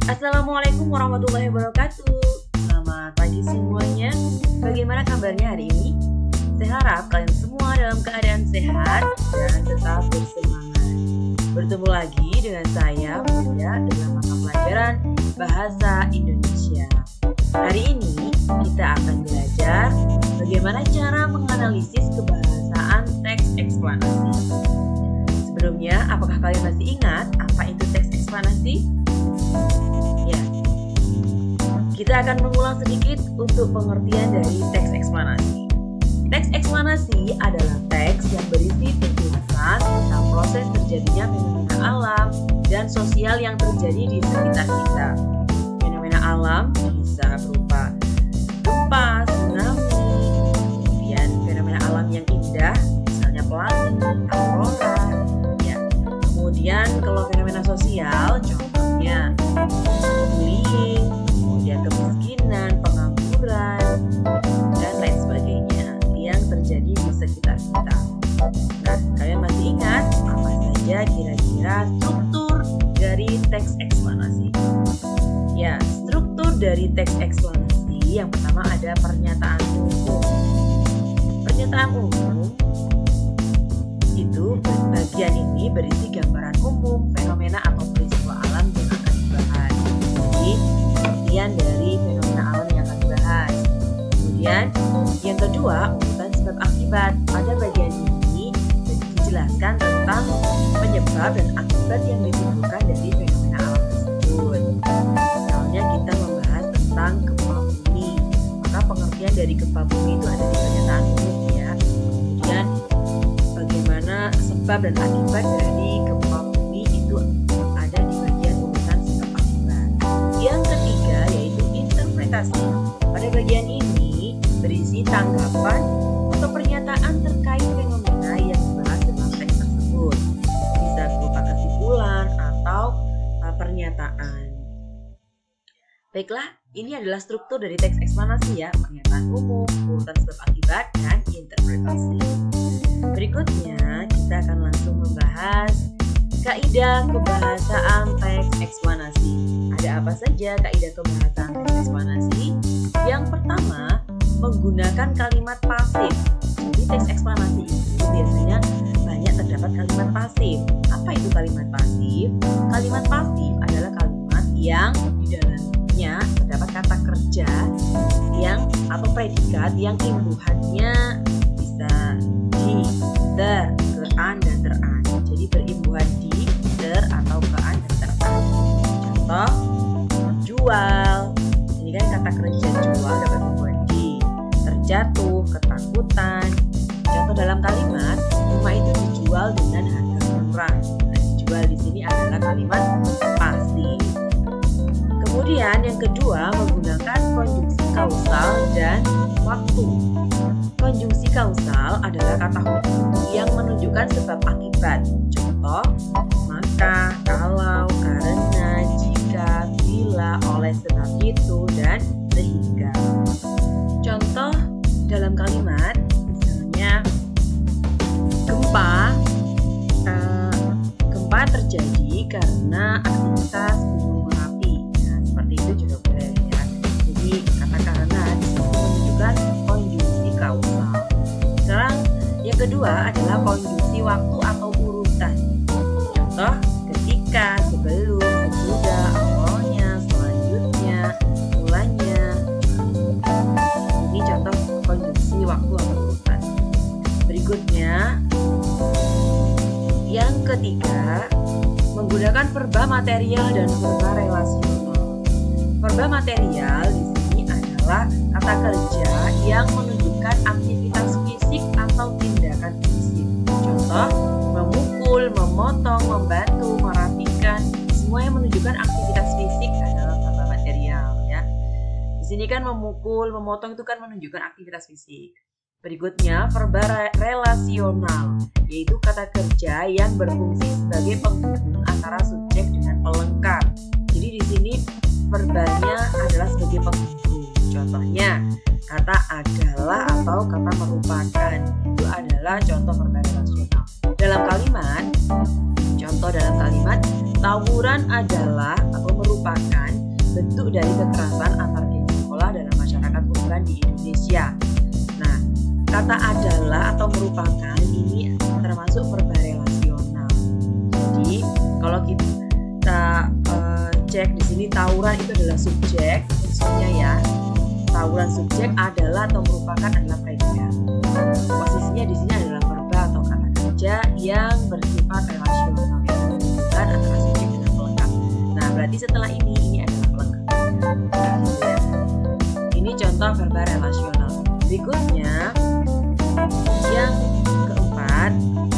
Assalamualaikum warahmatullahi wabarakatuh. Selamat pagi semuanya. Bagaimana kabarnya hari ini? Saya harap kalian semua dalam keadaan sehat dan tetap bersemangat. Bertemu lagi dengan saya, Buya, dengan mata pelajaran Bahasa Indonesia. Hari ini kita akan belajar bagaimana cara menganalisis kebahasaan teks eksplanasi. Sebelumnya, apakah kalian masih ingat apa itu teks eksplanasi? Ya, kita akan mengulang sedikit untuk pengertian dari teks eksplanasi. Teks eksplanasi adalah teks yang berisi penjelasan tentang proses terjadinya fenomena alam dan sosial yang terjadi di sekitar kita. Fenomena alam bisa berupa gempa, tsunami, kemudian fenomena alam yang indah, misalnya pelangi, aurora. Ya, kemudian kalau fenomena sosial, contohnya bullying, kemudian kemiskinan, pengangguran, dan lain sebagainya yang terjadi di sekitar kita. Nah, kalian masih ingat apa saja kira-kira struktur dari teks eksplanasi? Ya, struktur dari teks eksplanasi yang pertama ada pernyataan umum. Pernyataan umum itu bagian ini berisi gambaran umum fenomena atau peristiwa alam yang akan dibahas. Jadi, pengertian dari fenomena alam yang akan dibahas. Kemudian, yang kedua, urutan sebab akibat. Pada bagian ini dijelaskan tentang penyebab dan akibat yang ditimbulkan dari fenomena alam tersebut. Misalnya kita membahas tentang gempa bumi, maka pengertian dari gempa bumi itu ada di pernyataan umum ya. Kemudian bagaimana sebab dan akibat dari gempa bumi itu ada di bagian urutan sebab akibat. Yang ketiga yaitu interpretasi. Pada bagian ini berisi tanggapan atau pernyataan terkait fenomena yang dibahas dalam teks tersebut. Bisa berupa kesimpulan atau pernyataan. Baiklah, ini adalah struktur dari teks eksplanasi ya, pernyataan umum, urutan sebab akibat, dan interpretasi. Berikutnya, kita akan langsung membahas kaidah kebahasaan teks eksplanasi. Ada apa saja kaidah kebahasaan teks eksplanasi? Yang pertama, menggunakan kalimat pasif. Jadi teks eksplanasi itu biasanya banyak terdapat kalimat pasif. Apa itu kalimat pasif? Kalimat pasif adalah kalimat yang di dalamnya terdapat kata kerja yang atau predikat yang imbuhannya bisa di, ter, ke-an, dan ter-an. Jadi berimbuhan di, ter, atau ke-an, dan ter-an. Contoh, jual. Ini kan kata kerja jual dapat imbuhan di. Terjatuh, ketakutan. Contoh dalam kalimat, rumah itu dijual dengan harga murah. Nah, dijual di sini adalah kalimat pasif. Kemudian yang kedua, menggunakan konjungsi kausal dan waktu. Konjungsi kausal adalah kata hubung yang menunjukkan sebab akibat. Contoh, maka, kalau, karena, jika, bila, oleh sebab itu, dan sehingga. Contoh dalam kalimat, misalnya gempa terjadi karena aktivitas gunung Merapi. Nah, seperti itu juga boleh ya. Jadi kata karena menunjukkan konjungsi kausal. Sekarang yang kedua adalah konjungsi waktu atau urutan. Contoh, ketika, sebelum, sesudah, awalnya, selanjutnya, mulanya. Ini contoh konjungsi waktu atau urutan. Berikutnya, yang ketiga, menggunakan verba material dan verba relasional. Verba material di sini adalah kata kerja yang menunjukkan aktivitas fisik atau tindakan fisik. Contoh, memukul, memotong, membantu, merapikan, semua yang menunjukkan aktivitas fisik adalah verba material ya. Di sini kan memukul, memotong itu kan menunjukkan aktivitas fisik. Berikutnya, verba relasional, yaitu kata kerja yang berfungsi sebagai penghubung antara subjek dengan pelengkap. Jadi di sini verbanya adalah sebagai penghubung. Contohnya, kata adalah atau kata merupakan. Itu adalah contoh verba relasional. Dalam kalimat, contoh dalam kalimat, tawuran adalah atau merupakan dari kekerasan antar geng sekolah dalam masyarakat urban di Indonesia. Nah, kata adalah atau merupakan ini termasuk verba relasional. Jadi kalau kita cek di sini tawuran itu adalah subjek, maksudnya ya tawuran subjek adalah atau merupakan adalah predikat. Posisinya di sini adalah verba atau kata kerja yang bersifat relasional, yang menghubungkan antara subjek dengan pelengkap. Nah, berarti setelah ini adalah pelengkapnya. Gitu ya. Ini contoh verba relasional. Berikutnya yang keempat,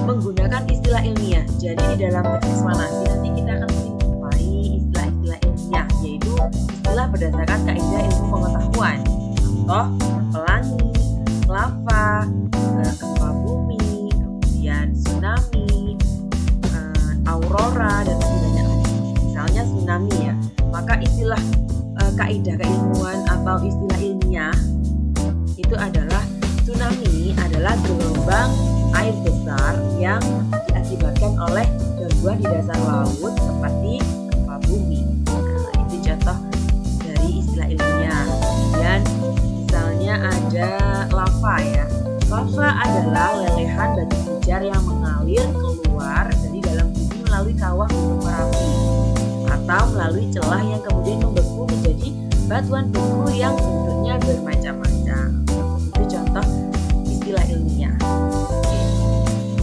menggunakan istilah ilmiah. Jadi di dalam teks eksplanasi nanti kita akan menjumpai istilah-istilah ilmiah, yaitu istilah berdasarkan kaidah ilmu pengetahuan. Contoh, pelangi, lava, gempa bumi, kemudian tsunami, aurora, dan sebagainya. Misalnya tsunami ya, maka istilah kaidah keilmuan atau istilah ilmiah itu adalah tsunami adalah gelombang air besar yang diakibatkan oleh gangguan di dasar laut seperti gempa bumi. Nah, itu contoh dari istilah ilmiah. Kemudian misalnya ada lava ya. Lava adalah lelehan batu pijar yang mengalir keluar dari dalam bumi melalui kawah gunung Merapi atau melalui celah yang kemudian membeku menjadi batuan beku yang bentuknya bermacam-macam. Itu contoh istilah ilmiah. Oke.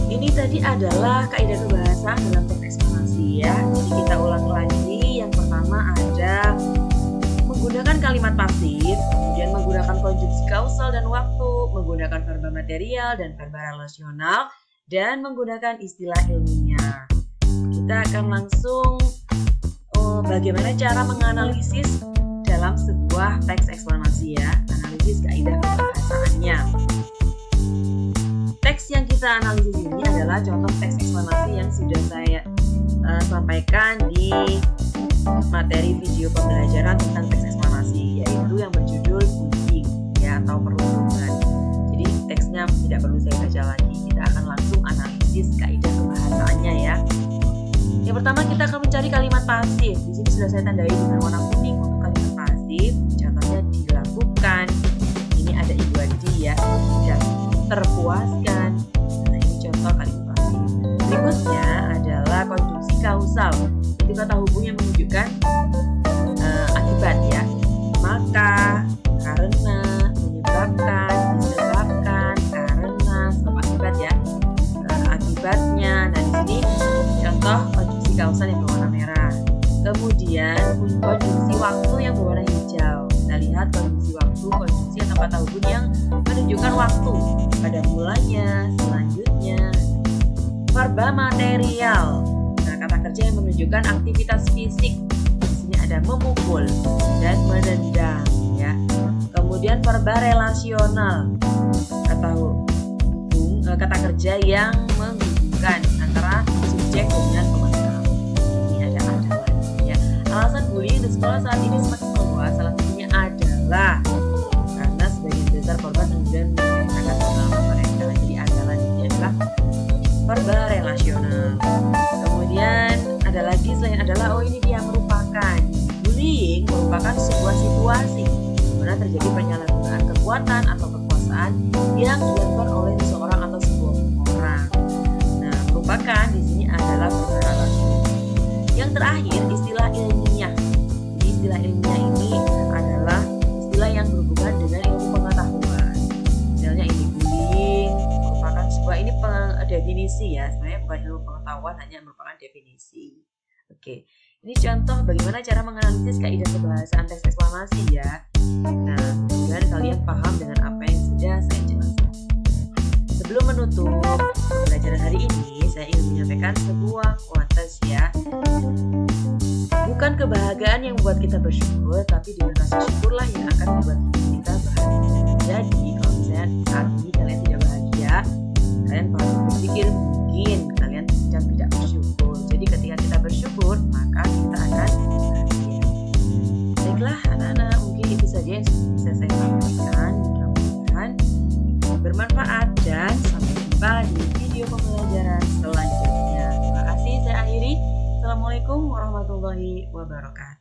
Ini tadi adalah kaidah kebahasaan dalam teks eksplanasi ya. Jadi kita ulang lagi. Yang pertama ada menggunakan kalimat pasif, kemudian menggunakan konjungsi kausal dan waktu, menggunakan verba material dan verba relasional, dan menggunakan istilah ilmiah. Kita akan langsung bagaimana cara menganalisis dalam sebuah teks eksplanasi ya, analisis kaidah kebahasaannya. Teks yang kita analisis ini adalah contoh teks eksplanasi yang sudah saya sampaikan di materi video pembelajaran tentang teks eksplanasi, yaitu yang berjudul bullying ya atau perundungan. Jadi teksnya tidak perlu saya baca lagi, kita akan langsung analisis kaidah kebahasaannya ya. Yang pertama kita akan mencari kalimat pasif. Di sini sudah saya tandai dengan warna kuning untuk kalimat pasif. Contohnya dilakukan. Ini ada id ya, tidak terpuaskan. Nah, ini contoh kalimat pasif. Berikutnya adalah konjungsi kausal. Itu kata hubung yang menunjukkan akibat ya. Maka, karena, menyebabkan, disebabkan, karena, sebab akibat ya. Akibatnya. Nah, di sini contoh konjungsi kausal yang berwarna merah. Kemudian konjungsi waktu yang berwarna hijau. Kita lihat konjungsi waktu, konjungsi atau kata hubung yang menunjukkan waktu pada mulanya, selanjutnya. Verba material. Nah, kata kerja yang menunjukkan aktivitas fisik. Di sini ada memukul dan menendang ya. Kemudian verba relasional. Kata kerja yang menghubungkan antara subjek dengan pelengkap. Ini ada adalah ya. Alasan bullying di sekolah saat ini semakin meluas, salah satunya adalah karena sebagian besar korban kemudian menceritakan pengalaman mereka. Jadi adalah ini adalah verba relasional. Kemudian ada lagi selain adalah, ini dia merupakan. Bullying merupakan sebuah situasi di mana terjadi penyalahgunaan kekuatan atau kekuasaan yang dilakukan oleh seseorang atau sebuah orang. Nah, merupakan di sini adalah verba relasional. Yang terakhir istilah ilmiah. Jadi istilah ilmiah ini adalah istilah yang berhubungan dengan ilmu pengetahuan. Misalnya ini bullying merupakan sebuah ini definisi ya. Sebenarnya bukan ilmu pengetahuan, hanya merupakan definisi. Oke. Ini contoh bagaimana cara menganalisis kaidah kebahasaan teks eksplanasi ya. Nah, mudah-mudahan kalian paham dengan apa yang sudah saya jelaskan. Sebelum menutup pembelajaran hari ini, saya ingin menyampaikan sebuah quotes ya. Bukan kebahagiaan yang membuat kita bersyukur, tapi dengan rasa syukurlah yang akan membuat kita bahagia. Jadi, kalau misalnya saat ini kalian tidak bahagia, kalian harus berpikir mungkin kalian sedang tidak bersyukur. Jadi ketika kita bersyukur, maka kita akan bahagia. Baiklah anak-anak, mungkin itu saja yang bisa saya sampaikan. Mudah-mudahan bermanfaat dan sampai jumpa di video pembelajaran selanjutnya. Terima kasih, saya akhiri. Assalamualaikum warahmatullahi wabarakatuh.